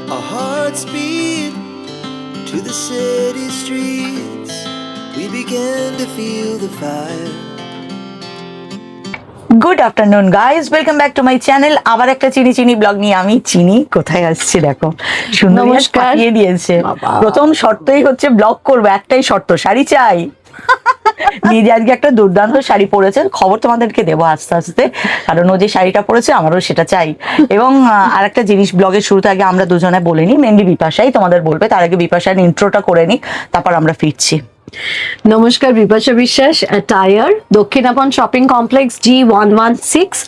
Our hearts beat to the city streets. We began to feel the fire. Good afternoon guys, welcome back to my channel. আবার একটা চিনি চিনি blog নিয়ে আমি চিনি কোথায় আসছি দেখো, সুন্দর পাঠিয়ে দিয়েছে। প্রথম শর্তই হচ্ছে ব্লগ করবো, একটাই শর্ত, শাড়ি চাই। নিজে আজকে একটা দুর্দান্ত শাড়ি পরেছে, খবর তোমাদেরকে দেবো আস্তে আস্তে, কারণ ও যে শাড়িটা পরেছে আমারও সেটা চাই। এবং আর একটা জিনিস, ব্লগের শুরুতে আগে আমরা দুজনে বলে নিই, মেনলি বিপাশাই তোমাদের বলবে, তার আগে বিপাশার ইন্ট্রোটা করে নিই, তারপর আমরা ফিরছি। নমস্কার, বিপাশা বিশ্বাস, attire, Dakshinapan shopping complex, G116।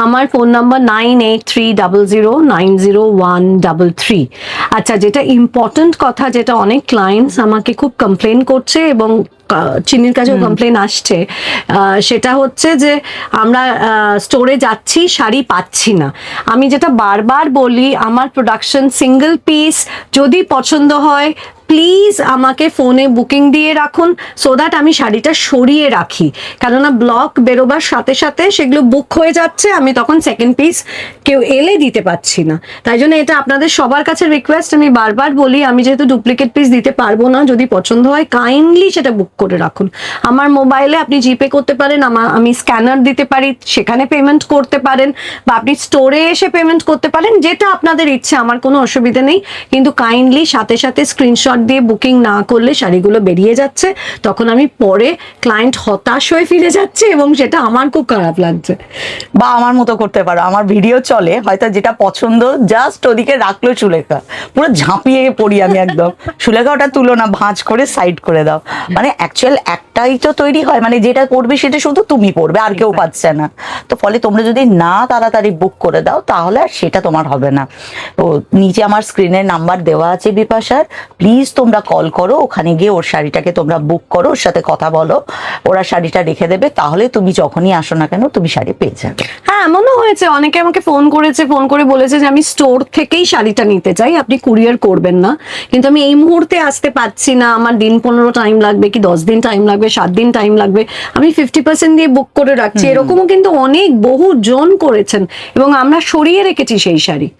আমার ফোন নাম্বার 9830090133। আচ্ছা, যেটা ইম্পর্টেন্ট কথা, যেটা অনেক ক্লায়েন্টস আমাকে খুব কমপ্লেন করছে এবং চিনির কাছেও কমপ্লেন আসছে, সেটা হচ্ছে যে আমরা স্টোরে যাচ্ছি, শাড়ি পাচ্ছি না। আমি যেটা বারবার বলি, আমার প্রোডাকশন সিঙ্গেল পিস যদি পছন্দ হয় প্লিজ আমাকে ফোনে বুকিং দিয়ে রাখুন, সো দ্যাট আমি শাড়িটা সরিয়ে রাখি, কেননা ব্লক বেরোবার সাথে সাথে সেগুলো বুক হয়ে যাচ্ছে, আমি তখন সেকেন্ড পিস কেউ এলে দিতে পারছি না। তাই জন্য এটা আপনাদের সবার কাছে রিকোয়েস্ট, আমি বারবার বলি, আমি যেহেতু ডুপ্লিকেট পিস দিতে পারবো না, যদি পছন্দ হয় কাইন্ডলি সেটা বুক করে রাখুন। আমার মোবাইলে আপনি জিপে করতে পারেন, আমি স্ক্যানার দিতে পারি, সেখানে পেমেন্ট করতে পারেন, বা আপনি স্টোরে এসে পেমেন্ট করতে পারেন, যেটা আপনাদের ইচ্ছে, আমার কোনো অসুবিধা নেই। কিন্তু কাইন্ডলি সাথে সাথে স্ক্রিনশট দিয়ে বুকিং না করলে শাড়িগুলো বেরিয়ে যাচ্ছে, তখন আমি পরে ক্লায়েন্ট হতাশ হয়ে ফিরে যাচ্ছে এবং সেটা আমার খুব খারাপ লাগছে। বা আমার মতো করতে পারো, আমার ভিডিও চলে, হয়তো যেটা পছন্দ জাস্ট ওদিকে রাখলো, সুলেখা পুরো ঝাঁপিয়ে পড়ি আমি একদম, সুলেখা ওটা তুলো না, ভাঁজ করে সাইড করে দাও। মানে অ্যাকচুয়াল একটাই তো তৈরি হয়, মানে যেটা পড়বে সেটা শুধু তুমি পড়বে, আর কেউ পাচ্ছে না। তো ফলে তোমরা যদি না তাড়াতাড়ি বুক করে দাও তাহলে আর সেটা তোমার হবে না। তো নিচে আমার স্ক্রিনের নাম্বার দেওয়া আছে বিপাশার, প্লিজ তোমরা কল করো, ওখানে গিয়ে ওর শাড়িটাকে তোমরা বুক করো, ওর সাথে কথা বলো, ওরা শাড়িটা রেখে দেবে, তাহলে তুমি যখনই আসো না কেন তুমি শাড়ি পেয়ে যাবে। হ্যাঁ, এমনও হয়েছে, অনেকে আমাকে ফোন করেছে, ফোন করে বলেছে যে আমি স্টোর থেকেই শাড়িটা নিতে চাই, আপনি কুরিয়ার করবেন না, কিন্তু আমি এই মুহূর্তে আসতে পারছি না, আমার দিন 15 টাইম লাগবে, কি 10 দিন টাইম লাগবে, 7 দিন টাইম লাগবে, আমি 50% দিয়ে বুক করে রাখছি। এরকমও কিন্তু অনেক বহু জন করেছেন এবং আমরা সরিয়ে রেখেছি সেই শাড়ি।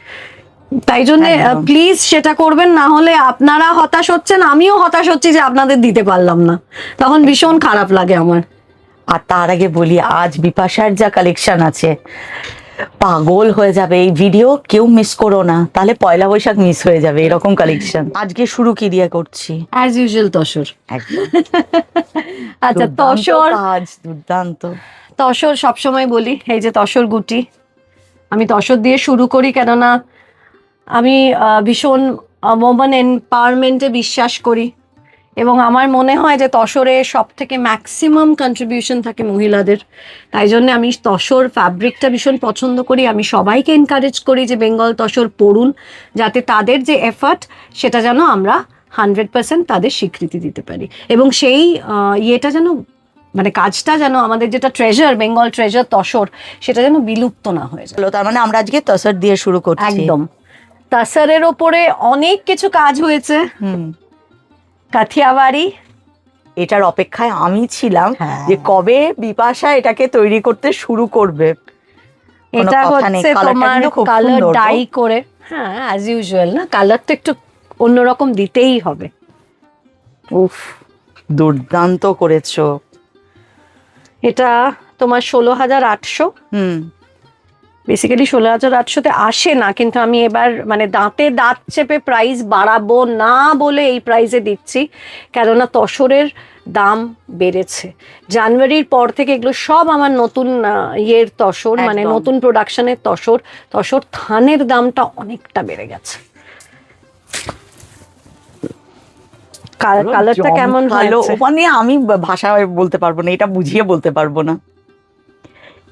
তাই জন্য প্লিজ সেটা করবেন, না হলে আপনারা হতাশ হচ্ছেন, আমিও হতাশ হচ্ছি যে আপনাদের দিতে পারলাম না, তখন ভীষণ খারাপ লাগে আমার। আর তার আগে বলি, আজ বিপাশার যা কালেকশন আছে, পাগল হয়ে যাবে। এই ভিডিও কেউ মিস করো না, তাহলে পয়লা বৈশাখ মিস হয়ে যাবে, এরকম কালেকশন। আজকে শুরু কি দিয়ে করছি? As usual tussar. একদম। আচ্ছা, তসর আজ দুর্দান্ত। তসর সবসময় বলি, এই যে তসর গুটি, আমি তসর দিয়ে শুরু করি, কেননা আমি ভীষণ ওমেন এম্পাওয়ারমেন্টে বিশ্বাস করি এবং আমার মনে হয় যে তসরে সব থেকে ম্যাক্সিমাম কন্ট্রিবিউশন থাকে মহিলাদের। তাই জন্য আমি তসর ফ্যাব্রিকটা ভীষণ পছন্দ করি। আমি সবাইকে এনকারেজ করি যে বেঙ্গল তসর পরুন, যাতে তাদের যে এফার্ট সেটা যেন আমরা 100% তাদের স্বীকৃতি দিতে পারি, এবং সেই ইয়েটা যেন, মানে কাজটা যেন, আমাদের যেটা ট্রেজার, বেঙ্গল ট্রেজার তসর, সেটা যেন বিলুপ্ত না হয়ে যায়। তার মানে আমরা আজকে তসর দিয়ে শুরু করছি। একদম। তসরের ওপরে অনেক কিছু কাজ হয়েছে, কাথিয়াবাড়ি, এটার অপেক্ষায় আমি ছিলাম যে কবে বিপাশা এটাকে তৈরি করতে শুরু করবে। এটা হচ্ছে তোমার কালার ডাই করে, হ্যাঁ অ্যাজ ইউজুয়াল না, কালার তো একটু অন্যরকম দিতেই হবে। উফ, দুর্দান্ত করেছো। এটা তোমার 16,800। বেসিক্যালি 16,800-তে আসে না, কিন্তু আমি এবার মানে দাঁতে দাঁত চেপে প্রাইস বাড়াবো না বলে এই প্রাইসে দিচ্ছি, কেননা তসরের দাম বেড়েছে। জানুয়ারির পর থেকে এগুলো সব আমার নতুন ইয়ের তসর, মানে নতুন প্রোডাকশনের তসর। তসর থানের দামটা অনেকটা বেড়ে গেছে। কালারটা কেমন হয়েছে মানে আমি ভাষায় বলতে পারবো না, এটা বুঝিয়ে বলতে পারবো না।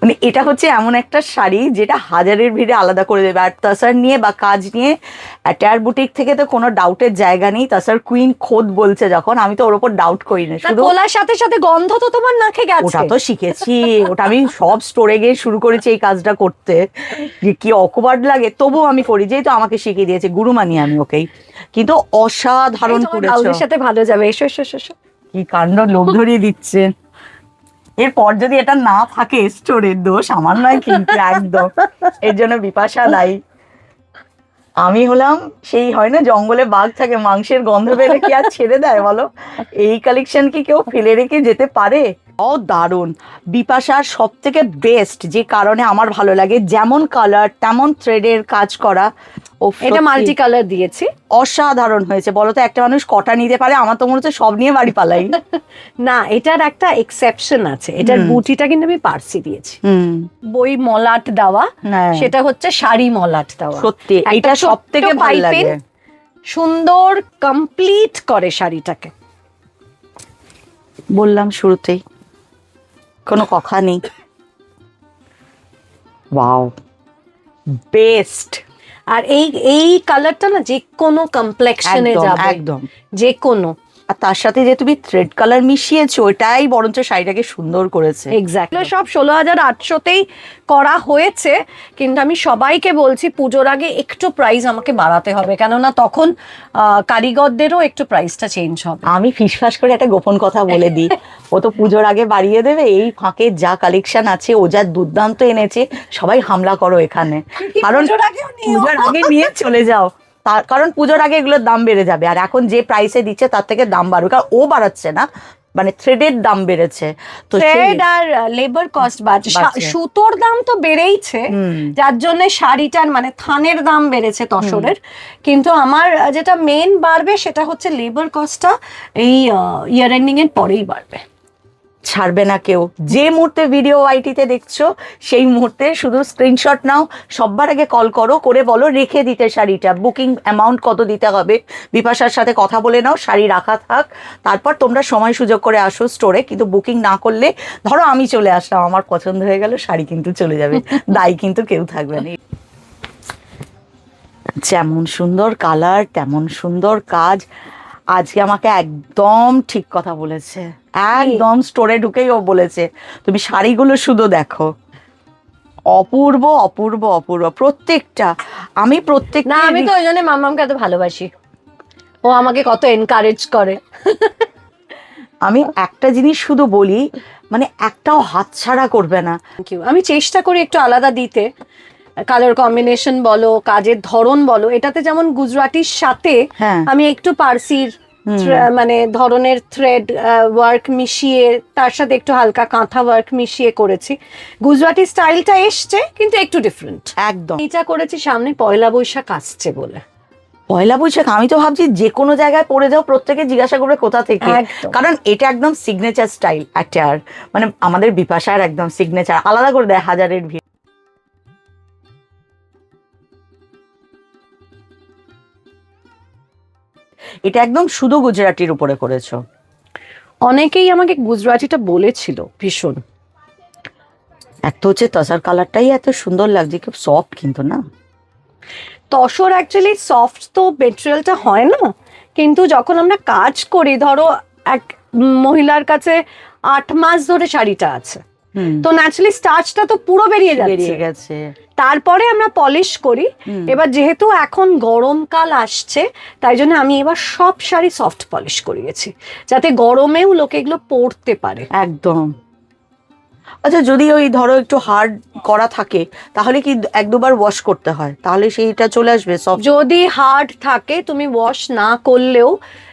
মানে এটা হচ্ছে এমন একটা শাড়ি যেটা হাজারের ভিড়ে আলাদা করে দেবে। আর তসর নিয়ে বা কাজ নিয়ে অ্যাটায়ার বুটিক থেকে তো কোনো ডাউটের জায়গা নেই। তসর কুইন খোদ বলছে যখন, আমি তো ওর উপর ডাউট করি না। শুধু খোলার সাথে সাথে গন্ধ তো তোমার নাকে গেছে। ওটা তো শিখেছি, ওটা আমি সব স্টোরে গিয়ে শুরু করেছি এই কাজটা করতে, যে কি অকওয়ার্ড লাগে তবুও আমি করি, যেহেতু আমাকে শিখিয়ে দিয়েছে, গুরু মানি আমি ওকেই। কিন্তু অসাধারণ করেছো। ওর সাথে ভালো যাবে, এসো এসো এসো। কি কাণ্ড, লোভ ধরিয়ে দিচ্ছে। এরপর যদি এটা না থাকে স্টোরের দোষ আমার নয় কিন্তু, একদম এর জন্য বিপাশা দায়ী। আমি হলাম সেই হয় না জঙ্গলে বাঘ থাকে, মাংসের গন্ধ পেলে কি আর ছেড়ে দেয় বলো? এই কালেকশন কি কেউ ফেলে রেখে যেতে পারে? ও দারুণ। বিপাশার সব থেকে বেস্ট যে কারণে আমার ভালো লাগে, যেমন কালার তেমন থ্রেডের কাজ করা। ও এটা মাল্টি কালার দিয়েছি। অসাধারণ হয়েছে। বলো তো একটা মানুষ কটা নিতে পারে? আমার তো মনে হচ্ছে সব নিয়ে বাড়ি পালাই। না, এটার একটা এক্সেপশন আছে, এটার বুটিটা কিন্তু আমি পার্সি দিয়েছি। বই মলাট দেওয়া, হ্যাঁ। সেটা হচ্ছে শাড়ি মলাট দেওয়া। সত্যি এটা সব থেকে ভালো লাগে, সুন্দর কমপ্লিট করে শাড়িটাকে। বললাম শুরুতেই কোনো কথা নেই। Wow, best. আর এই কালারটা না যে কোনো কমপ্লেক্সনে যাবে, একদম যে কোনো। আর তার সাথে যে তুমি থ্রেড কালার মিশিয়েছো, ওটাই বরঞ্চ শাড়িটাকে সুন্দর করেছে। এক্স্যাক্টলি। সব 16,800তেই করা হয়েছে, কিন্তু আমি সবাইকে বলছি পুজোর আগে একটু প্রাইস আমাকে বাড়াতে হবে, কেননা তখন কারিগরদেরও একটু প্রাইসটা চেঞ্জ হবে। আমি ফিসফাস করে একটা গোপন কথা বলে দিই, ও তো পুজোর আগে বাড়িয়ে দেবে। এই ফাঁকে যা কালেকশন আছে, ও যা দুর্দান্ত এনেছে, সবাই হামলা করো এখানে, কারণ পুজোর আগে নিয়ে চলে যাও। তার কারণ পুজোর আগে এগুলোর দাম বেড়ে যাবে, আর এখন যে প্রাইসে দিচ্ছে তার থেকে দাম বাড়বে, কারণ ও বাড়াচ্ছে না, মানে থ্রেডের দাম বেড়েছে তো থ্রেড আর লেবার কস্ট বাড়ছে, সুতোর দাম তো বেড়েইছে, যার জন্য শাড়িটার মানে থানের দাম বেড়েছে তসরের। কিন্তু আমার যেটা মেন বাড়বে সেটা হচ্ছে লেবার কস্টটা এই ইয়ার এন্ডিং এর পরেই বাড়বে। ছাড়বে না কেউ। যে মুহূর্তে ভিডিও আইটিতে দেখছো সেই মুহূর্তে শুধু স্ক্রিনশট নাও, সবার আগে কল করো, করে বলো রেখে দিতে শাড়িটা, বুকিং অ্যামাউন্ট কত দিতে হবে, বিপাশার সাথে কথা বলে নাও, শাড়ি রাখা থাক, তারপর তোমরা সময় সুযোগ করে আসো স্টোরে। কিন্তু বুকিং না করলে, ধরো আমি চলে আসলাম, আমার পছন্দ হয়ে গেল, শাড়ি কিন্তু চলে যাবে, দায়ী কিন্তু কেউ থাকবে না। যেমন সুন্দর কালার তেমন সুন্দর কাজ। আজকে আমাকে একদম ঠিক কথা বলেছে, একদম স্টোরে ঢুকেই ও বলেছে তুমি শাড়িগুলো শুধু দেখো, অপূর্ব অপূর্ব অপূর্ব প্রত্যেকটা। আমি না, আমি তো ওই জন্য মাম্মামকে এত ভালোবাসি, ও আমাকে কত এনকারেজ করে। আমি একটা জিনিস শুধু বলি, মানে একটাও হাতছাড়া করবে না। আমি চেষ্টা করি একটু আলাদা দিতে, কালার কম্বিনেশন বলো, কাজের ধরন বলো। এটাতে যেমন গুজরাটির সাথে আমি একটু পার্সির মানে ধরনের থ্রেড ওয়ার্ক মিশিয়ে, তার সাথে একটু হালকা কাঁথা ওয়ার্ক মিশিয়ে করেছি। গুজরাটি স্টাইলটা এসছে কিন্তু একটু ডিফারেন্ট একদম। এটা করেছি সামনে পয়লা বৈশাখ আসছে বলে। পয়লা বৈশাখ আমি তো ভাবছি যে কোনো জায়গায় পড়ে যাও, প্রত্যেকে জিজ্ঞাসা করবে কোথা থেকে, কারণ এটা একদম সিগনেচার স্টাইল একটা, মানে আমাদের বিপাশার একদম সিগনেচার, আলাদা করে দেয় হাজারের ভিড়। এটা একদম শুধু গুজরাটির উপরে করেছো। অনেকেই আমাকে গুজরাটিটা বলেছিল ভীষণ। একটা হচ্ছে তসার কালারটাই এত সুন্দর লাগছে, খুব সফট কিন্তু না। তসর অ্যাকচুয়ালি সফট তো মেটেরিয়ালটা হয় না, কিন্তু যখন আমরা কাজ করি, ধরো এক মহিলার কাছে 8 মাস ধরে শাড়িটা আছে, তো ন্যাচারালি স্টার্চটা তো পুরো বেরিয়ে গেছে, তারপরে আমরা পলিশ করি। এবার যেহেতু এখন গরমকাল আসছে, তাই জন্য আমি এবার সব শাড়ি সফট পলিশ করিয়েছি, যাতে গরমেও লোকে এগুলো পরতে পারে। একদম। আচ্ছা, যদি ওই ধরো একটু হার্ড করা থাকে, তাহলে কি 1-2 বার ওয়াশ করতে হয়? তাহলে সেইটা চলে আসবে সফট? যদি হার্ড থাকে তুমি ওয়াশ না করলেও,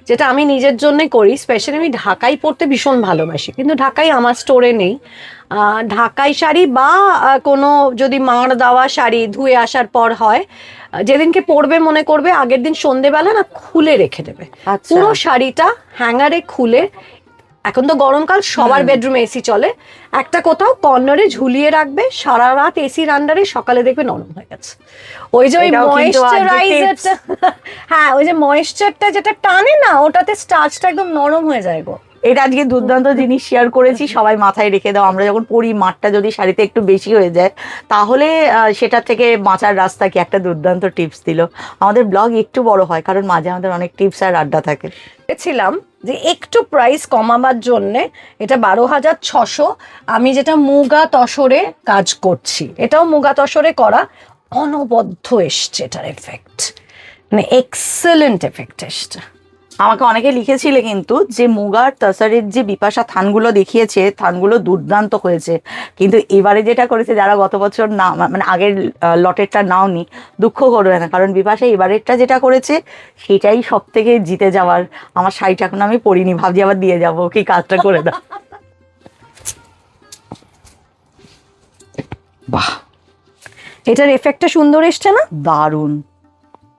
যেটা আমি নিজের জন্য করি, স্পেশালি আমি ঢাকাই পরতে ভীষণ ভালোবাসি, কিন্তু ঢাকাই আমার স্টোরে নেই। ঢাকাই শাড়ি বা কোনো যদি মাড় দেওয়া শাড়ি ধুয়ে আসার পর হয়, যেদিনকে পরবে মনে করবে আগের দিন সন্ধেবেলা না খুলে রেখে দেবে পুরো শাড়িটা, হ্যাঙ্গারে খুলে। এখন তো গরমকাল, সবার বেডরুমে এসি চলে, একটা কোথাও কর্নারে ঝুলিয়ে রাখবে, সারা রাত এসির আন্ডারে, সকালে দেখবে নরম হয়ে গেছে। ওই যে ওই ময়েশ্চারাইজারটা, হ্যাঁ ওই যে ময়েশ্চারটা যেটা টানে না, ওটাতে স্টার্চটা একদম নরম হয়ে যায় গো। এটা আজকে দুর্দান্ত জিনিস শেয়ার করেছি, সবাই মাথায় রেখে দাও। আমরা যখন পরি, মাঠটা যদি শাড়িতে একটু বেশি হয়ে যায়, তাহলে সেটা থেকে বাঁচার রাস্তা কি, একটা দুর্দান্ত টিপস দিল। আমাদের ব্লগ একটু বড় হয় কারণ মাঝে আমাদের অনেক টিপস আর আড্ডা থাকে। ছিলাম যে একটু প্রাইস কমাবার জন্যে, এটা 12,600। আমি যেটা মুগা তসরে কাজ করছি, এটাও মুগা তসরে করা, অনবদ্য এসছে এটার এফেক্ট, মানে এক্সেলেন্ট এফেক্ট এসছে। আমাকে অনেকে লিখেছিলে কিন্তু যে মুগার তাসারের যে বিপাশা থানগুলো দেখিয়েছে, থানগুলো দুর্দান্ত হয়েছে, কিন্তু এবারে যেটা করেছে, যারা গত বছর না মানে আগের লটেরটা নাওনি, দুঃখ করবে না, কারণ বিপাশা এবারেরটা যেটা করেছে সেটাই সব থেকে জিতে যাওয়ার। আমার শাড়িটা এখন আমি পরিনি, ভাবছি আবার দিয়ে যাবো, কি কাজটা করে দাও। বাহ, এটার এফেক্টটা সুন্দর এসছে না? দারুণ।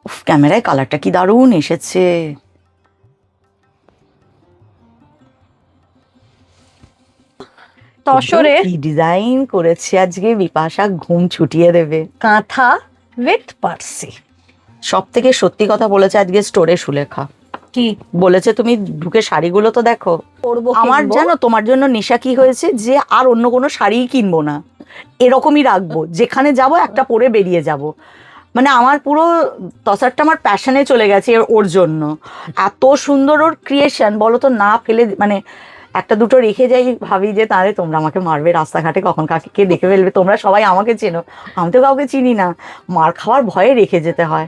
উফ, ক্যামেরায় কালারটা কি দারুণ এসেছে। তসরে কি ডিজাইন করেছে আজকে বিপাশা, ঘুম ছুটিয়ে দেবে। কাঁথা উইথ পার্সি। সব থেকে সত্যি কথা বলেছে আজকে স্টোরে সুলেখা, কি বলেছে তুমি ঢুকে শাড়িগুলো তো দেখো। পরবো, আমার কিনবো। জানো তোমার জন্য নেশা কি হয়েছে, যে আর অন্য কোনো শাড়িই কিনবো না, এরকমই রাখবো, যেখানে যাব একটা পরে বেরিয়ে যাব। মানে আমার পুরো তসারটা আমার প্যাশনে চলে গেছে ওর জন্য। এত সুন্দর ওর ক্রিয়েশন, বলো তো, না ফেলে মানে একটা দুটো রেখে যাই, ভাবি যে তাহলে তোমরা আমাকে মারবে রাস্তাঘাটে, কখন কাকে কে দেখে ফেলবে, তোমরা সবাই আমাকে চেনো, আমি তো কাউকে চিনি না, মার খাওয়ার ভয়ে রেখে যেতে হয়।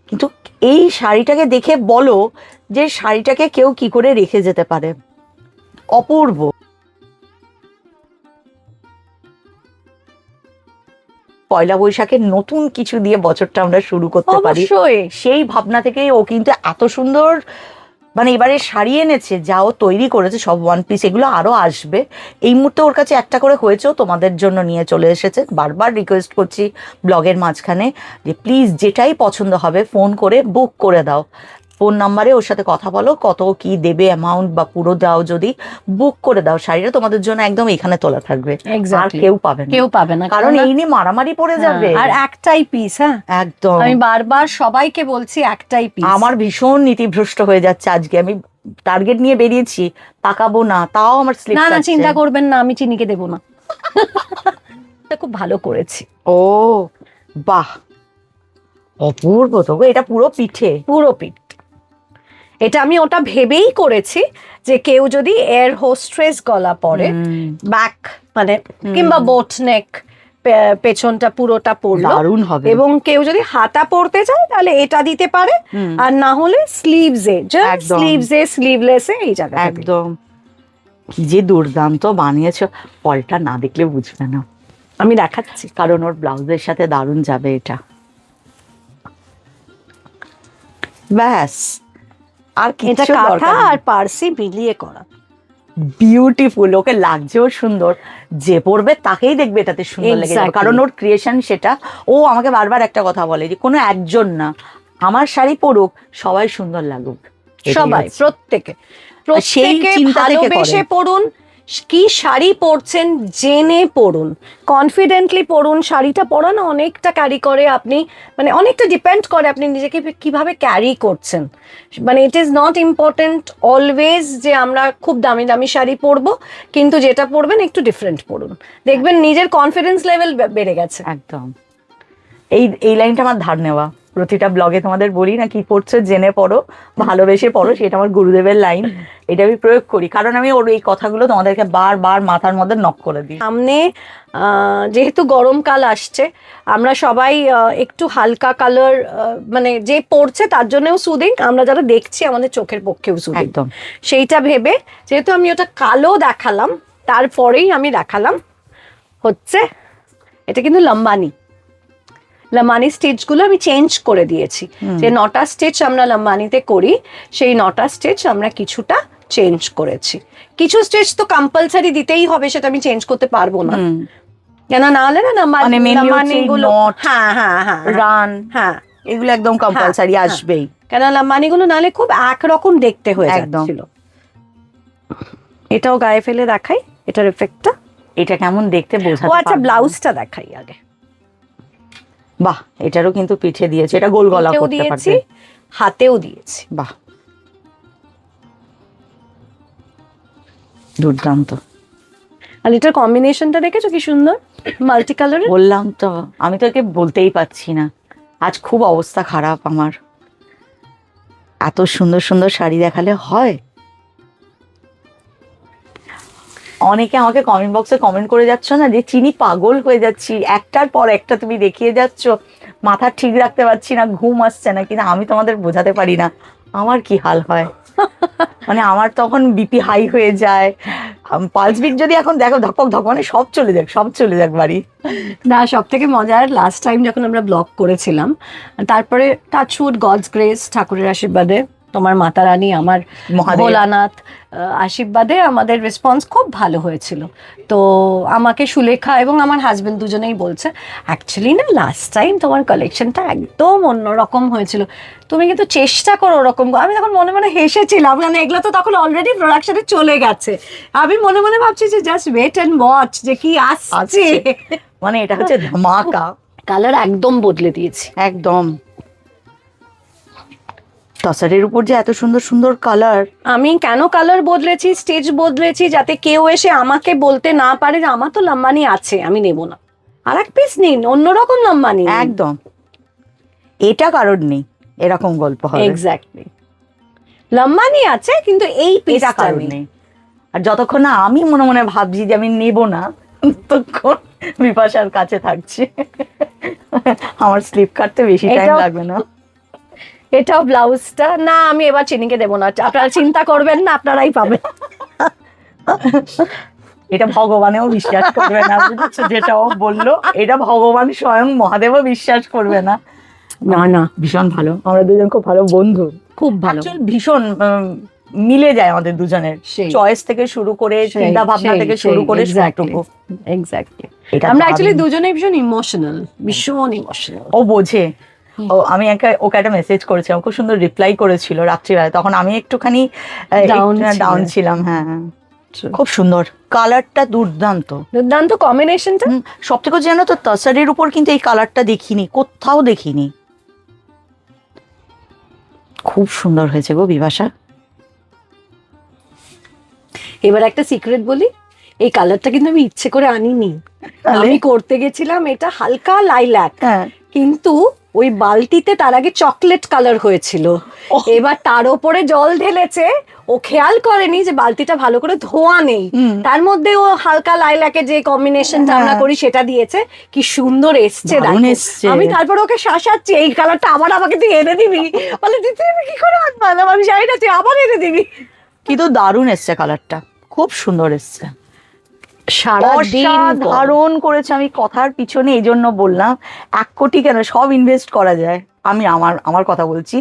কিন্তু এই শাড়িটাকে দেখে বলো যে শাড়িটাকে কেউ কি করে রেখে যেতে পারে, অপূর্ব। পয়লা বৈশাখের নতুন কিছু দিয়ে বছরটা আমরা শুরু করতে পারি, অবশ্যই। সেই ভাবনা থেকে ও কিন্তু এত সুন্দর মানে এবারে শাড়ি এনেছে, যা ও তৈরি করেছে সব ওয়ান পিস, এগুলো আরো আসবে। এই মুহূর্তে ওর কাছে একটা করে হয়েছেও, তোমাদের জন্য নিয়ে চলে এসেছে। বারবার রিকোয়েস্ট করছি ব্লগের মাঝখানে যে প্লিজ যেটাই পছন্দ হবে ফোন করে বুক করে দাও, ফোন নাম্বারে ওর সাথে কথা বলো, কত কি দেবে অ্যামাউন্ট বা পুরো দাও, যদি বুক করে দাও শাড়িটা তোমাদের জন্য একদম এখানে তোলা থাকবে, আর Exactly. কেউ পাবে না, কেউ পাবে না, কারণ এই নিয়ে মারামারি পড়ে যাবে। আর একটাই পিস। হ্যাঁ, একদম, আমি বারবার সবাইকে বলছি একটাই পিস। আমার ভীষণ নীতিভ্রষ্ট হয়ে যাচ্ছে আজকে, আমি টার্গেট নিয়ে বেরিয়েছি, তাকাবো না, তাও আমার স্লিপ না না, চিন্তা করবেন না, আমি চিনিকে দেবো না। এটা খুব ভালো করেছি। ও বাহ, অপূর্ব তো গো, এটা পুরো পিঠে। পুরো পিঠ। এটা আমি ওটা ভেবেই করেছি যে কেউ যদি এয়ার হোস্ট্রেস গলা পরে, ব্যাক মানে কিংবা বোট নেক, পেছনটা পুরোটা পরলো, দারুণ হবে। এবং কেউ যদি হাতা পরতে চায় তাহলে এটা দিতে পারে, আর না হলে স্লিভসে, একদম। স্লিভসে স্লিভলেসে এই জায়গাটা দিতে। একদম, কি যে দুর্দান্ত বানিয়েছো, পলটা না দেখলে বুঝবে না, আমি দেখাচ্ছি। কারণ ওর ব্লাউজের সাথে দারুণ যাবে এটা। ব্যাস, আর এটা কিছু কাঁথা দরকার আর পার্সি মিলিয়ে করা। বিউটিফুল, ওকে লাগছেও সুন্দর, যে পড়বে তাকেই দেখবে এটাতে সুন্দর লেগে যাবে, Exactly. কারণ ওর ক্রিয়েশন সেটা। ও আমাকে বারবার একটা কথা বলে যে কোনো একজন না, আমার শাড়ি পরুক, সবাই সুন্দর লাগুক, এটাই সবাই, হচ্ছে। প্রত্যেকে সেই প্রত্যেকে চিন্তা থেকে ভালোবেসে করেন। পড়ুন, কি শাড়ি পরছেন জেনে পড়ুন, কনফিডেন্টলি পড়ুন। শাড়িটা পরানো অনেকটা ক্যারি করে, আপনি মানে অনেকটা ডিপেন্ড করে আপনি নিজেকে কিভাবে ক্যারি করছেন। মানে it is not important always যে আমরা খুব দামি দামি শাড়ি পরবো, কিন্তু যেটা পরবেন একটু ডিফারেন্ট পরুন, দেখবেন নিজের কনফিডেন্স লেভেল বেড়ে গেছে। একদম, এই লাইনটা আমার ধার নেওয়া, প্রতিটা ব্লগে তোমাদের বলি না, কি পড়ছো জেনে পড়ো, ভালোবেসে পড়ো, সেটা আমার গুরুদেবের লাইন, এটা আমি প্রয়োগ করি, কারণ আমি ওর এই কথাগুলো তোমাদেরকে বারবার মাথার মধ্যে নক করে দিই। সামনে যেহেতু গরমকাল আসছে, আমরা সবাই একটু হালকা কালার, মানে যে পড়ছে তার জন্যও সুদিং, আমরা যারা দেখছি আমাদের চোখের পক্ষেও সুদিং, একদম, সেইটা ভেবে যেহেতু আমি ওটা কালো দেখালাম, তারপরেই আমি দেখালাম হচ্ছে এটা কিন্তু লম্বানি। লম্বানি স্টিচগুলো আমি চেঞ্জ করে দিয়েছি, যে 9টা স্টিচ আমরা লম্বানিতে করি, সেই 9টা স্টিচ আমরা কিছুটা চেঞ্জ করেছি। কিছু স্টিচ তো কম্পালসারি দিতেই হবে, সেটা আমি চেঞ্জ করতে পারবো না, কেন না হলে না মানে mainly হচ্ছে লম্বানিগুলো, knot, হ্যাঁ হ্যাঁ হ্যাঁ রান, হ্যাঁ, এগুলো একদম কম্পালসারি হ্যাঁ, আসবেই। কেন লম্বানিগুলো নাহলে খুব একরকম দেখতে হয়ে একদম। যাচ্ছিল। এটাও গায়ে ফেলে দেখাই, এটার এফেক্টটা। এটা কেমন দেখতে ও বোঝাতে আচ্ছা, পারবো না। ব্লাউজটা দেখাই আগে। বাহ, এটারও কিন্তু পিঠে দিয়েছে, এটা গোল গলা হাতেও করতে দিয়েছি, পারবে। হাতেও দিয়েছি। বাহ, দুর্দান্ত। আর এটার কম্বিনেশনটা দেখেছো কি সুন্দর, মাল্টি কালারের। বললাম তো, আমি তোকে বলতেই পারছি না, আজ খুব অবস্থা খারাপ আমার, এত সুন্দর সুন্দর শাড়ি দেখালে হয়। অনেকে আমাকে কমেন্ট বক্সে কমেন্ট করে যাচ্ছ না যে চিনি পাগল হয়ে যাচ্ছি, একটার পর একটা তুমি দেখিয়ে যাচ্ছ, মাথা ঠিক রাখতে পারছি না, ঘুম আসছে না, কিন্তু আমি তোমাদের বোঝাতে পারি না আমার কি হাল হয়, মানে আমার তখন বিপি হাই হয়ে যায়, পালস বিট যদি এখন দেখো ধপক ধপক, মানে সব চলে যাক বাড়ি। না, সব থেকে মজার লাস্ট টাইম যখন আমরা ব্লগ করেছিলাম, তারপরে টাচউড গডস গ্রেস, ঠাকুরের আশীর্বাদে, তোমার মাতা রানী, আমার মহাদেব। ভোলানাথ আশীর্বাদে আমাদের রেসপন্স খুব ভালো হয়েছিল। তো আমাকে সুলেখা এবং আমার হাজবেন্ড দুজনেই বলছে অ্যাকচুয়ালি না লাস্ট টাইম তোমার কালেকশনটা একদম অন্যরকম হয়েছিল, তুমি কিন্তু চেষ্টা করো ওরকম। আমি তখন মনে মনে হেসেছিলাম, মানে এগুলো তো তখন অলরেডি প্রোডাকশনে চলে গেছে। আমি মনে মনে ভাবছি যে জাস্ট ওয়েট অ্যান্ড ওয়াচ যে কি আসছে। মানে এটা হচ্ছে ধামাকা। কালার একদম বদলে দিয়েছি। একদম তসরের উপর যে এত সুন্দর সুন্দর কালার। আমি কেন কালার বদলেছি, স্টেজ বদলেছি, যাতে কেউ এসে আমাকে বলতে না পারে যে আমার তো লম্বানি আছে, আমি নেব না, আর এক পিস নিন অন্যরকম লম্বানি। একদম, এটা কারণ নেই এরকম গল্প হবে। এক্স্যাক্টলি, লম্বানি আছে কিন্তু এই এটা পিসটা কারণ নেই। নেই। আর যতক্ষণ না আমি মনে মনে ভাবছি যে আমি নেব না, ততক্ষণ বিপাশার কাছে থাকছি। আমার স্লিপ কাটতে বেশি টাইম এটাও- লাগবে না। এটাও ব্লাউজটা না, আমি এবার চিনিকে দেবো না, আপনারা চিন্তা করবেন না, আপনারাই পাবেন। এটা ভগবানেও বিশ্বাস করবে না, বুঝেছো? যেটা ও বললো এটা ভগবান স্বয়ং মহাদেবও বিশ্বাস করবে না। না না, ভীষণ ভালো, আমরা দুজন খুব ভালো বন্ধু, খুব ভালো। Actually ভীষণ মিলে যায় আমাদের দুজনের সেই। চয়েস থেকে শুরু করে, সেই, চিন্তা ভাবনা সেই, থেকে শুরু সেই, করে exactly, সবটুকু। exactly। এটা আমরা দারুণ। অ্যাকচুয়ালি দুজনেই ভীষণ ইমোশনাল, ভীষণ ইমোশনাল। ও বোঝে। আমি ওকে একটা মেসেজ করেছিলাম, খুব সুন্দর রিপ্লাই করেছিল রাত্রিবেলা, তখন আমি একটুখানি ডাউন ছিলাম। হ্যাঁ, খুব সুন্দর কালারটা, দুর্দান্ত দুর্দান্ত কম্বিনেশনটা। সব থেকে জানো তো তসরের উপর কিন্তু এই কালারটা দেখিনি, কোথাও দেখিনি। খুব সুন্দর হয়েছে গো বিভাষা। এবার একটা সিক্রেট বলি, এই কালারটা কিন্তু আমি ইচ্ছে করে আনিনি, আমি করতে গেছিলাম এটা হালকা লাইল্যাক, হ্যাঁ, কিন্তু ওই বালতিতে তার আগে চকলেট কালার হয়েছিল। এবার তার উপরে জল ঢেলেছে, ও খেয়াল করেনি যে বালতিটা ভালো করে ধোয়া নেই, তার মধ্যে ও হালকা লাইলাকে যে কম্বিনেশনটা আমরা করি সেটা দিয়েছে, কি সুন্দর এসছে দারুণ দেখো। এসছে। আমি তারপর ওকে শাসাচ্ছি এই কালারটা আবার আমাকে তুই এনে দিবি, বলে দিদি আমি কি করে আনবো, আমি জানি না, তুই আবার এনে দিবি। কিন্তু দারুণ এসছে কালারটা, খুব সুন্দর এসছে, সারাদিন অসাধারণ করেছে। আমি কথার পিছনে এই জন্য বললাম, 1 কোটি কেন, সব ইনভেস্ট করা যায়। আমি আমার কথা বলছি,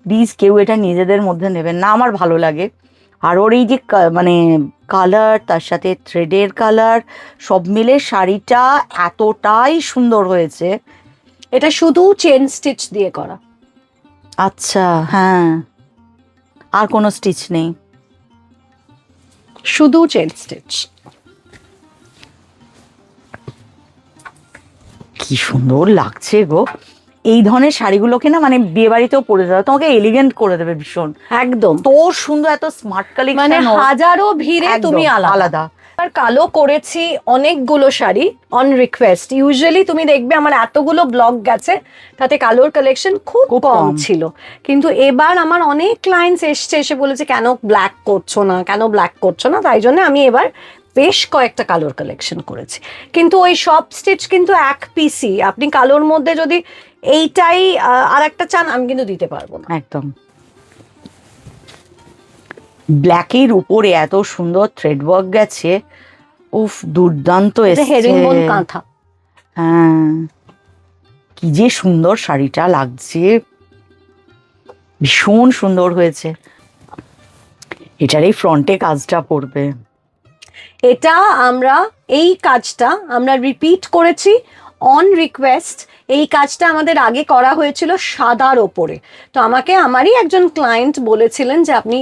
প্লিজ কেউ এটা নিজেদের মধ্যে নেবেন না, আমার ভালো লাগে। আর ওর এই যে মানে কালার, তার সাথে থ্রেডের কালার, সব মিলে শাড়িটা এতটাই সুন্দর হয়েছে। এটা শুধু চেন স্টিচ দিয়ে করা। আচ্ছা, হ্যাঁ, আর কোনো স্টিচ নেই, শুধু চেন স্টিচ। কি সুন্দর লাগছে গো। এই ধরনের শাড়িগুলোকে না, মানে বিয়ে বাড়িতেও পরে যাবে, তোমাকে এলিগেন্ট করে দেবে ভীষণ। একদম, তো সুন্দর, এত স্মার্ট কালেকশন, মানে হাজারো ভিড়ে তুমি আলাদা। আর কালো করেছি অনেকগুলো শাড়ি অন রিকোয়েস্ট। ইউজুয়ালি তুমি দেখবে আমার এতগুলো ব্লগ গেছে, তাতে কালোর কালেকশন খুব কম ছিল, কিন্তু এবার আমার অনেক ক্লায়েন্টস এসে বলেছে কেন ব্ল্যাক করছো না, কেন ব্ল্যাক করছো না, তাই জন্য আমি এবার বেশ কয়েকটা কালোর কালেকশন করেছি। কিন্তু ওই সব স্টিচ কিন্তু এক পিসই, আপনি কালোর মধ্যে যদি এইটাই আর একটা চান আমি কিন্তু দিতে পারবো না। একদম ব্ল্যাকের উপরে এত সুন্দর থ্রেড ওয়ার্ক গেছে, উফ দুর্দান্ত এসেছে। হেরিংবোন কাঁথা। হ্যাঁ, কি যে সুন্দর শাড়িটা লাগছে, ভীষণ সুন্দর হয়েছে। এটার এই ফ্রন্টে কাজটা পড়বে, এটা আমরা এই কাজটা আমরা রিপিট করেছি অন রিকোয়েস্ট। এই কাজটা আমাদের আগে করা হয়েছিল সাদার ওপরে, তো আমাকে আমারই একজন ক্লায়েন্ট বলেছিলেন যে আপনি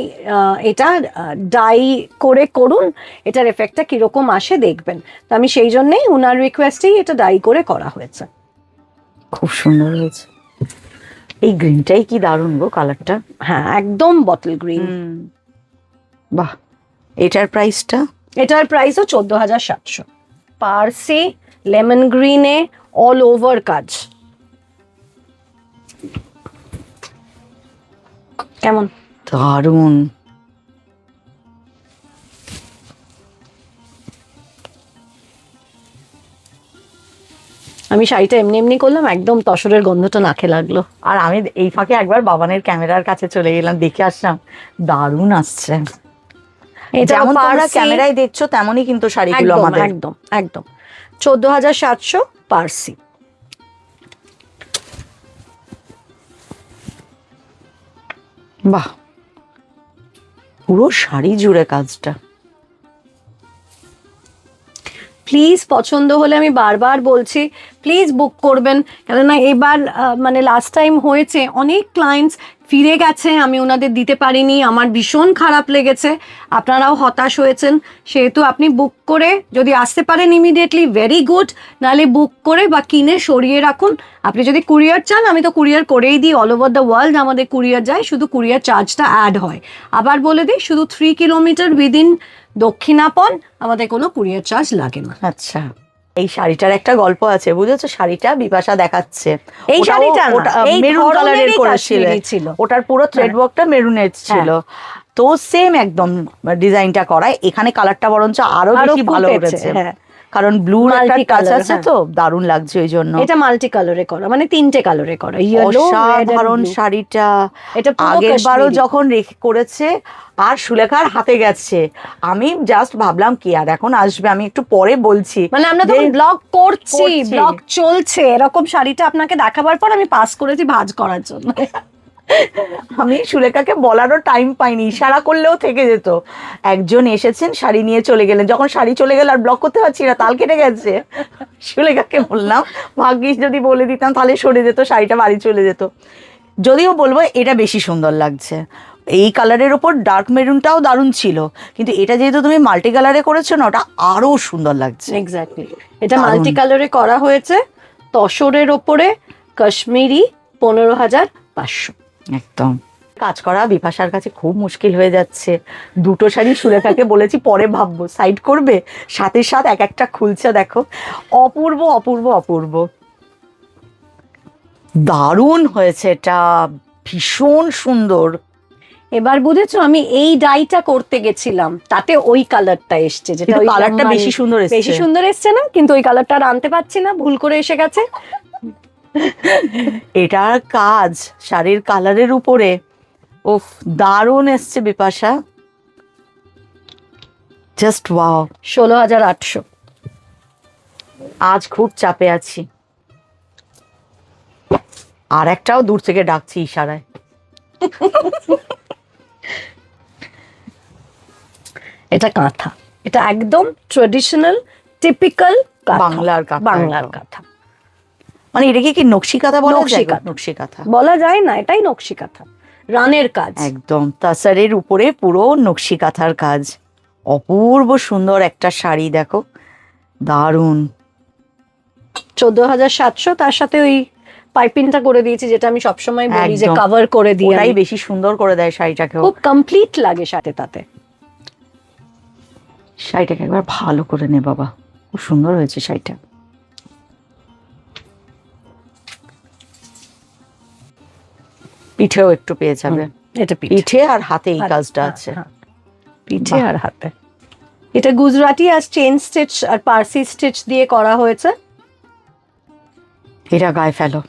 এটা ডাই করে করুন, এটার এফেক্টটা কিরকম আসে দেখবেন। তো আমি সেই জন্যেই ওনার রিকোয়েস্টেই এটা ডাই করে করা হয়েছে। খুব সুন্দর হয়েছে। এই গ্রিনটাই কি দারুণ গো কালারটা। হ্যাঁ, একদম বটল গ্রিন। বাহ, এটার প্রাইসটা? এটার প্রাইসও 14,700। পার্সি লেমন গ্রিনে অল ওভার কাজ। কেমন? দারুণ। আমি আমি শাড়িটা এমনি এমনি করলাম, একদম তসরের গন্ধটা নাকে লাগলো। আর আমি এই ফাঁকে একবার বাবানের ক্যামেরার কাছে চলে গেলাম, দেখে আসলাম দারুণ আসছে। এটা যেমন তোমরা ক্যামেরায় দেখছো তেমনই কিন্তু শাড়িগুলো একদম আমাদের। একদম একদম 14,700 পার্সি। বাহ, পুরো শাড়ি জুড়ে কাজটা। প্লিজ পছন্দ হলে, আমি বারবার বলছি, প্লিজ বুক করবেন। কেননা এবার মানে লাস্ট টাইম হয়েছে, অনেক ক্লায়েন্টস ফিরে গেছে, আমি ওনাদের দিতে পারিনি, আমার ভীষণ খারাপ লেগেছে, আপনারাও হতাশ হয়েছেন। সেহেতু আপনি বুক করে যদি আসতে পারেন ইমিডিয়েটলি ভেরি গুড, নাহলে বুক করে বা কিনে সরিয়ে রাখুন। আপনি যদি কুরিয়ার চান, আমি তো কুরিয়ার করেই দিই, অল ওভার দ্য ওয়ার্ল্ড আমাদের কুরিয়ার যায়, শুধু কুরিয়ার চার্জটা অ্যাড হয়। আবার বলে দিই, শুধু 3 কিলোমিটার উইদিন দক্ষিণাপন আমাদের কোনো কুরিয়ার চার্জ লাগে না। আচ্ছা, এই শাড়িটার একটা গল্প আছে, বুঝেছো? শাড়িটা বিপাশা দেখাচ্ছে, এই শাড়িটা এই মেরুন কালারের করেছিল, ছিল, ওটার পুরো থ্রেড ওয়ার্কটা মেরুনের ছিল। তো সেম একদম ডিজাইনটা করা, এখানে কালারটা বরঞ্চ আরো বেশি ভালো উঠেছে, কারণ ব্লু একটা টাচ আছে, তো দারুণ লাগছে ওই জন্য। এটা মাল্টি কালারে করা, মানে 3টে কালারে করা, ইয়েলো, রেড, সাধারণ শাড়িটা এটা আগের বারও যখন করেছে আর সুলেখার হাতে গেছে, আমি জাস্ট ভাবলাম কি আর এখন আসবে, আমি একটু পরে বলছি, মানে আমরা তো ব্লগ করছি, ব্লগ চলছে, এরকম শাড়িটা আপনাকে দেখাবার পর আমি পাস করেছি ভাঁজ করার জন্য। আমি সুলেখাকে বলারও টাইম পাইনি, ইশারা করলেও থেকে যেত। একজন এসেছেন, শাড়ি নিয়ে চলে গেলেন, যখন শাড়ি চলে গেল আর ব্লক করতে পারছি না, তাল কেটে গেছে। সুলেখাকে বললাম, ভাগ্যিস যদি বলে দিতাম তাহলে সরে যেত, শাড়িটা বাড়ি চলে যেত। যদিও বলবো এটা বেশি সুন্দর লাগছে, এই কালারের ওপর ডার্ক মেরুনটাও দারুণ ছিল, কিন্তু এটা যেহেতু তুমি মাল্টি কালারে করেছো না, ওটা আরো সুন্দর লাগছে। এক্স্যাক্টলি, এটা মাল্টি কালারে করা হয়েছে, তসরের ওপরে, কাশ্মীরি, 15,500। একদম কাজ করা বিপাশার কাছে খুব মুশকিল হয়ে যাচ্ছে। দুটো শাড়ি সুলেখাকে বলেছি পরে ভাববো, সাইড করবে, সাথে সাথে এক একটা খুলছে, দেখো অপূর্ব অপূর্ব অপূর্ব, দারুণ হয়েছে, এটা ভীষণ সুন্দর। এবার বুঝেছো, আমি এই ডাইটা করতে গেছিলাম, তাতে ওই কালারটা এসছে, যেটা ওই কালারটা বেশি সুন্দর এসছে, বেশি সুন্দর এসছে না, কিন্তু ওই কালারটা আর আনতে পারছি না, ভুল করে এসে গেছে। এটার কাজ শাড়ির কালারের উপরে, ওফ দারুণ এসছে বিপাশা, জাস্ট ওয়াও। 16,800। আজ খুব চাপে আছি, আর একটাও দূর থেকে ডাকছি ইশারায়। এটা কাঁথা, এটা একদম ট্রেডিশনাল টিপিক্যাল বাংলার কাঁথা, বাংলার কাঁথা। মানে এটাকে কি নকশি কাঁথা বলা যায়? নকশি কাঁথা বলা যায় না, এটাই নকশি কাঁথা, রানের কাজ একদম, তাসারের উপরে পুরো নকশি কাঁথার কাজ, অপূর্ব সুন্দর একটা শাড়ি, দেখো দারুণ। 14,700, তার সাথে ওই পাইপিংটা করে দিয়েছি, যেটা আমি সবসময় বলি যে কভার করে দিই, ওটাই বেশি সুন্দর করে দেয় শাড়িটাকে, খুব কমপ্লিট লাগে সাথে। তাতে শাড়িটাকে একবার ভালো করে নে বাবা, খুব সুন্দর হয়েছে শাড়িটা। পিঠেও একটু পেয়ে যাবে, এটা পিঠে আর হাতে এই কাজটা আছে, পিঠে আর হাতে। এটা গুজরাটি আর চেন স্টিচ আর পার্সি স্টিচ দিয়ে করা হয়েছে। এটা গায়ে ফেলো।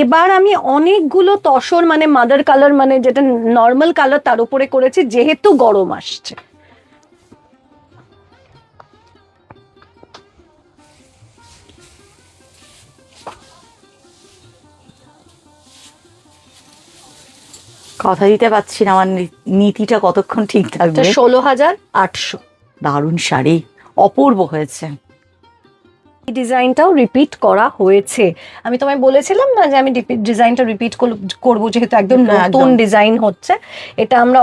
এবার আমি অনেকগুলো তসর, মানে মাদার কালার, মানে যেটা নর্মাল কালার, তার উপরে করেছি, যেহেতু গরম আসছে। কথা দিতে পারছি না আমার নীতিটা কতক্ষণ ঠিক থাকবে। 16,800। দারুণ শাড়ি, অপূর্ব হয়েছে। এই ডিজাইনটাও রিপিট করা হয়েছে, আমি তোমায় বলেছিলাম না যে আমি ডিজাইনটা রিপিট করবো, যেহেতু একদম নতুন ডিজাইন হচ্ছে। এটা আমরা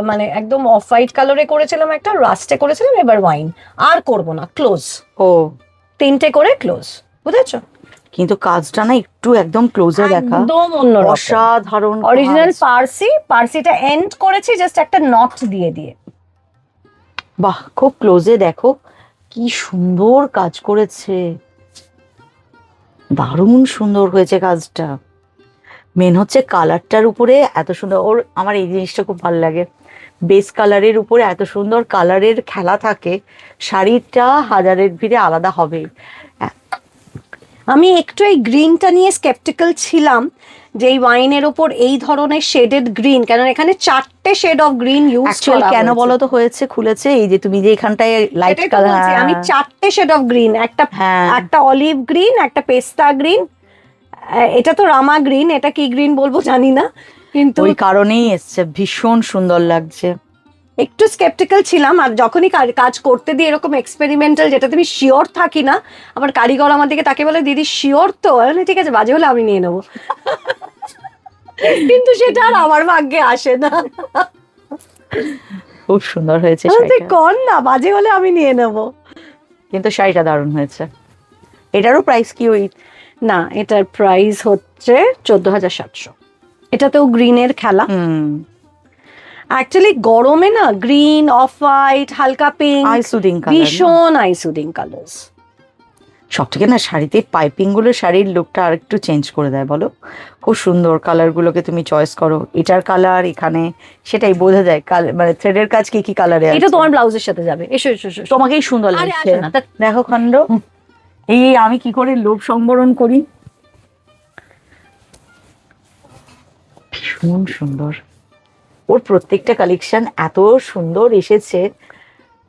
মানে একদম অফ হোয়াইট কালারে করেছিলাম, একটা রাস্টে করেছিলাম, এবার ওয়াইন আর করব না, ক্লোজ। ও 3টে করে ক্লোজ, বুঝেছো? কিন্তু কাজটা না একটু একদম ক্লোজে দেখা, একদম অন্যরকম, অসাধারণ। অরিজিনাল পার্সিটা এন্ড করেছি জাস্ট একটা নট দিয়ে দিয়ে। বাহ, খুব ক্লোজে দেখো কি সুন্দর কাজ করেছে, দারুণ সুন্দর হয়েছে কাজটা। মেন হচ্ছে কালারটার উপরে এত সুন্দর, ওর আমার এই জিনিসটা খুব ভালো লাগে, বেস কালারের উপরে এত সুন্দর কালারের খেলা থাকে, শাড়িটা হাজারের ভিড়ে আলাদা হবে। আমি একটু এই গ্রিনটা নিয়ে স্কেপটিক্যাল ছিলাম যে এই ওয়াইনের ওপর এই ধরনের শেডেড গ্রিন, কারণ এখানে 4টে shade of green use actual কেন বলো তো হয়েছে, খুলেছে এই যে তুমি যে এখানটায় লাইট কালার, আমি 4টে শেড অফ গ্রিন, একটা অলিভ গ্রিন, একটা পেস্তা গ্রিন, এটা তো রামা গ্রিন, এটা কি গ্রিন বলবো জানি না, কিন্তু ওই কারণেই এসছে, ভীষণ সুন্দর লাগছে। একটু স্কেপটিক্যাল ছিলাম। আর যখনই কাজ করতে দিই এরকম এক্সপেরিমেন্টাল, যেটা তুমি শিওর থাকি না, আমার কারিগর আমার দিকে তাকে বলে দিদি শিওর তো, ঠিক আছে বাজে হলে আমি নিয়ে নেবো, কিন্তু সেটা আর আমার ভাগ্যে আসে না। খুব সুন্দর হয়েছে তুই শাড়িটা, কর না, বাজে হলে আমি নিয়ে নেবো। কিন্তু শাড়িটা দারুণ হয়েছে। এটারও প্রাইস কি ওই? না, এটার প্রাইস হচ্ছে 14,700। এটাতেও গ্রিনের খেলা। অ্যাকচুয়ালি গরমে না গ্রিন, অফ হোয়াইট, হালকা পিঙ্ক, আই সুদিং কালার, ভীষণ আই সুদিং কালার্স। সব থেকে না শাড়িতে পাইপিং গুলো শাড়ির লুকটা আর একটু চেঞ্জ করে দেয় বলো। খুব সুন্দর কালার গুলোকে তুমি চয়েস করো, এটার কালার এখানে সেটাই বোঝা যায়, মানে থ্রেডের কাজ কি কি কালারে আছে। এটা তোমার ব্লাউজের সাথে যাবে, এসো এসো এসো। তোমাকেই সুন্দর আরে লাগছে আসো না, দেখো খন্ড, এই আমি কি করে লোভ সংবরণ করি, ভীষণ সুন্দর। ওর প্রত্যেকটা কালেকশন এত সুন্দর এসেছে।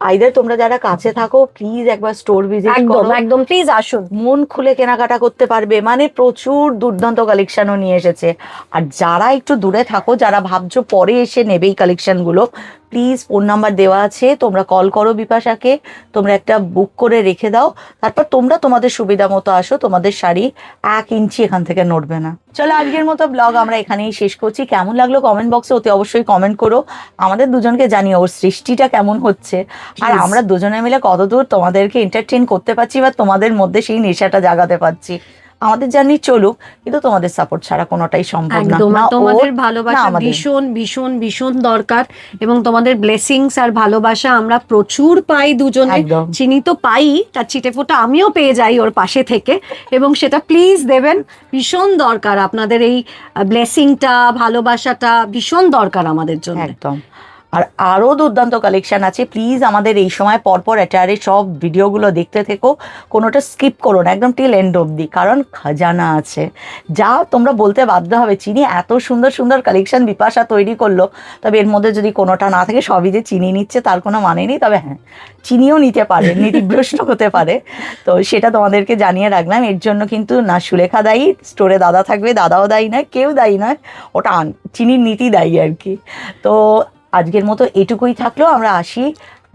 আইদার তোমরা যারা কাছে থাকো প্লিজ একবার স্টোর ভিজিট একদম করো, একদম প্লিজ আসুন, মন খুলে কেনাকাটা করতে পারবে, মানে প্রচুর দুর্দান্ত কালেকশনও নিয়ে এসেছে। আর যারা একটু দূরে থাকো, যারা ভাবছো পরে এসে নেবে এই কালেকশনগুলো, প্লিজ ফোন নাম্বার দেওয়া আছে, তোমরা কল করো বিপাশাকে, তোমরা একটা বুক করে রেখে দাও, তারপর তোমরা তোমাদের সুবিধা মতো আসো, তোমাদের শাড়ি 1 ইঞ্চি এখান থেকে নড়বে না। চলো আজকের মতো ব্লগ আমরা এখানেই শেষ করছি। কেমন লাগলো কমেন্ট বক্সে অতি অবশ্যই কমেন্ট করো, আমাদের দুজনকে জানিও ওর সৃষ্টিটা কেমন হচ্ছে, আর আমরা দুজনে মিলে কতদূর তোমাদেরকে এন্টারটেইন করতে পারছি বা তোমাদের মধ্যে সেই নেশাটা জাগাতে পারছি। আমাদের জার্নি চলুক, কিন্তু তোমাদের সাপোর্ট ছাড়া কোনোটাই সম্ভব না। একদম। না তোমাদের ওর, ভালোবাসা না আমাদের। ভীষণ ভীষণ ভীষণ দরকার, এবং তোমাদের ব্লেসিংস আর ভালোবাসা আমরা প্রচুর পাই দুজনে। একদম। চিনি তো পাই, তার ছিটেফোঁটা আমিও পেয়ে যাই ওর পাশে থেকে, এবং সেটা প্লিজ দেবেন, ভীষণ দরকার আপনাদের এই ব্লেসিংটা, ভালোবাসাটা ভীষণ দরকার আমাদের জন্য। একদম। আর আরো দুর্দান্ত কালেকশন আছে, প্লিজ আমাদের এই সময় পরপর অ্যাটারে সব ভিডিওগুলো দেখতে থেকো, কোনোটা স্কিপ করো না, একদম টিল এন্ড অবধি, কারণ খাজানা আছে যা তোমরা বলতে বাধ্য হবে। চিনি এত সুন্দর সুন্দর কালেকশন বিপাশা তৈরি করলো, তবে এর মধ্যে যদি কোনোটা না থাকে, সবই যে চিনি নিচ্ছে তার কোনো মানে নেই, তবে হ্যাঁ চিনিও নিতে পারে, নীতিভ্রষ্ট হতে পারে, তো সেটা তোমাদেরকে জানিয়ে রাখলাম। এর জন্য কিন্তু না সুলেখা দায়ী, স্টোরে দাদা থাকবে, দাদাও দায়ী নয়, কেউ দায়ী নয়, ওটা চিনির নীতি দায়ী আর কি। তো আজকের মতো এটুকুই থাকলো, আমরা আসি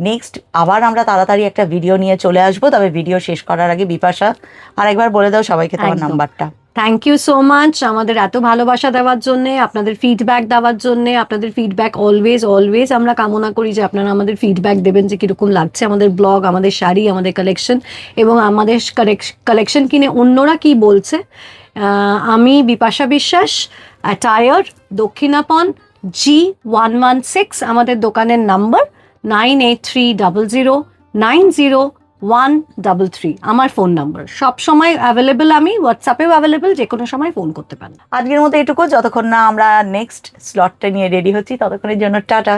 নেক্সট, আবার আমরা তাড়াতাড়ি একটা ভিডিও নিয়ে চলে আসবো। তবে ভিডিও শেষ করার আগে বিপাশা আর একবার বলে দাও সবাইকে তোমার একদম। নাম্বারটা। থ্যাংক ইউ সো মাচ আমাদের এত ভালোবাসা দেওয়ার জন্য, আপনাদের ফিডব্যাক দেওয়ার জন্য। আপনাদের ফিডব্যাক অলওয়েজ অলওয়েজ আমরা কামনা করি যে আপনারা আমাদের ফিডব্যাক দেবেন যে কীরকম লাগছে আমাদের ব্লগ, আমাদের শাড়ি, আমাদের কালেকশন, এবং আমাদের কালেকশন কিনে অন্যরা কি বলছে। আমি বিপাশা বিশ্বাস, অ্যাটায়ার, দক্ষিণাপন, G116 আমাদের দোকানের নাম্বার, 9830090133 আমার ফোন নাম্বার। সব সময় অ্যাভেলেবেল, আমি হোয়াটসঅ্যাপেও অ্যাভেলেবেল, যে কোনো সময় ফোন করতে পারেন। আজকের মতো এটুকু, যতক্ষণ না আমরা নেক্সট স্লটটা নিয়ে রেডি হচ্ছি ততক্ষণের জন্য টাটা।